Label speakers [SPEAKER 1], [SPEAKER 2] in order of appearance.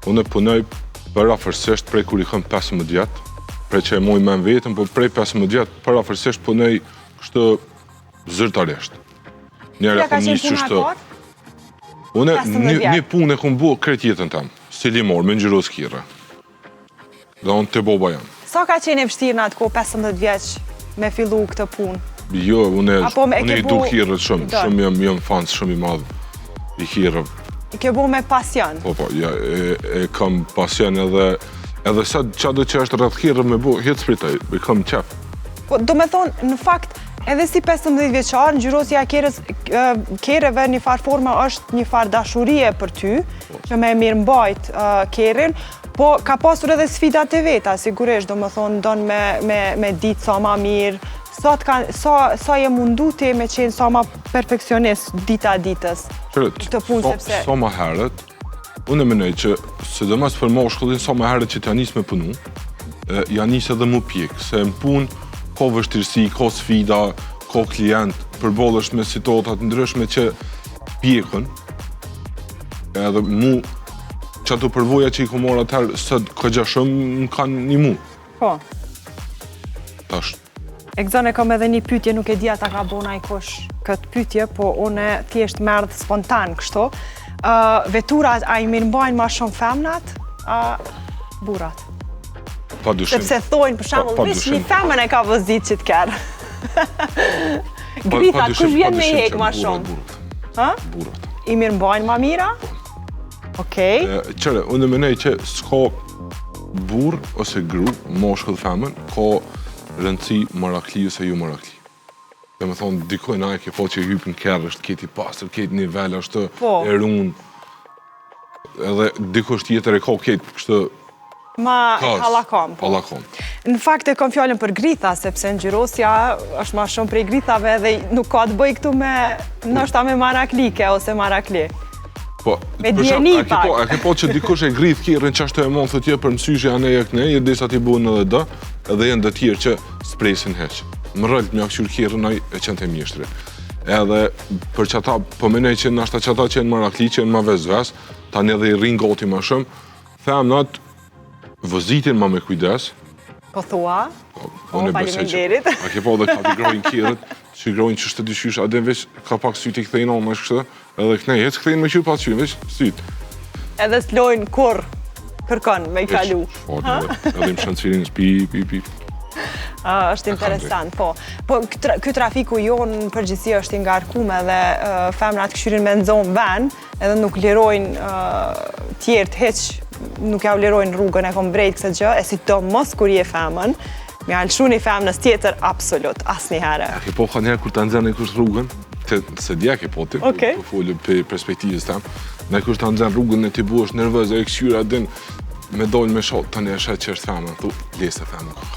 [SPEAKER 1] Unë punoj për afërsisht prej kur i kam 15 vjetë, prej që e moj me në vetën, po prej 15 vjetë për afërsisht punoj kështë zyrtarisht. Njerë e kom njështë qështë... Unë një punë e kom bua kretë jetën tam, stilimor, me ngjyros kire. Dhe unë të boba jam.
[SPEAKER 2] Sa ka qenë e vështirë në atë ko 15 vjeqë me fillu këtë punë?
[SPEAKER 1] Jo, unë i du kirët shumë, jam fans shumë i madhë i kirët.
[SPEAKER 2] I ke bu me pasion?
[SPEAKER 1] Po, e kam pasion edhe sa do që është rrëth kirët me bu, hitë spritaj, i kam qef.
[SPEAKER 2] Do me thonë, në fakt, edhe si 15 vjeqarë, ngjyrosja kereve një farë forma është një farë dashurie për ty, që me mirë mbajt kerin, po ka pasur edhe sfidat e veta, sigurisht, do me thonë, donë me ditë sa ma mirë, sa je mundu ti me qenë sa ma perfekcionist dita ditës këtë punë, sepse...
[SPEAKER 1] Sa ma herët, unë e menoj që, sidomos për moshkullin, sa ma herët që t'ja njës me punu, ja njës edhe mu pjekë, se në punë ka vështirësi, ka sfida, ka klient, përballësh me situatat ndryshme që pjekën, edhe mu, që ato përvoja që i ku morë atëherë, së këgja shumë më kanë një mu.
[SPEAKER 2] Po.
[SPEAKER 1] Tash.
[SPEAKER 2] E këzën e kam edhe një pytje, nuk e dija ta ka bona i kush këtë pytje, po une thjesht merdh spontan kështu. Veturat, a i mirë mbajnë ma shumë femnat, burat?
[SPEAKER 1] Pa dushim.
[SPEAKER 2] Sepse thojnë, për shambull, vish një femën e ka vëzit që t'kerë. Gritat, kush vjen me hek ma shumë?
[SPEAKER 1] Burat.
[SPEAKER 2] I mirë mbajnë ma mira? Okej.
[SPEAKER 1] Qëre, unë menej që s'ka burë ose gru, moshkull femën, ka rëndësi marakli ose ju marakli. Dhe me thonë, dikojnë aje ke po që hypën kërë, është keti pasër, keti nivel, është e runë, edhe dikush tjetër e ka keti kështë...
[SPEAKER 2] Ma halakom.
[SPEAKER 1] Halakom.
[SPEAKER 2] Në fakt e kom fjallën për grita, sepse ngjyrosja është ma shumë prej gritave dhe nuk ka të bëj këtu me nështë me maraklike ose marakli. Me djeni pak.
[SPEAKER 1] A ke po që dikush e grith kirën qashtu e mon thëtje për mësyshë janë e këne, e disa ti buën edhe dë, edhe jenë dhe tjerë që spresin heqë. Më rëllë të mja këshur kirën e qënë të mjeshtri. Edhe për që ata, po menej që nashta që ata që jenë marakli, që jenë ma vezves, tani edhe i rinë gati ma shumë, them natë vëzitin ma me kujdes.
[SPEAKER 2] Po thua?
[SPEAKER 1] Po
[SPEAKER 2] faleminderit.
[SPEAKER 1] A ke po dhe ka t'i grojnë kirët, që i grojnë që shtë të dyshysh, adem veç ka pak syt i kthejnë onë është kështë, edhe këne jetë kthejnë me qyrë pas qyrë, veç syt.
[SPEAKER 2] Edhe s'lojnë kur kërkon me i kalu.
[SPEAKER 1] Edhe im shëndësirin pi.
[SPEAKER 2] Është interesant, po. Po, këtë trafiku jonë në përgjithësi është ngarkume dhe femrat këshyrin me nëzonë ven, edhe nuk lirojnë tjertë heq, nuk ja u lirojnë rrugën e kom vrejt kësë gjë, e si do mos kur je femën, me alëshu një femnës tjetër, absolut, as një herë.
[SPEAKER 1] A ke po ka njerë kur të nëzën e kush rrugën, se dja ke po ti, për folë për perspektivës tem, ne kush të nëzën rrugën e ti bu është nervëz, e këshyra din me dollë me shotë, të një shetë që është femën, tu, lese femën.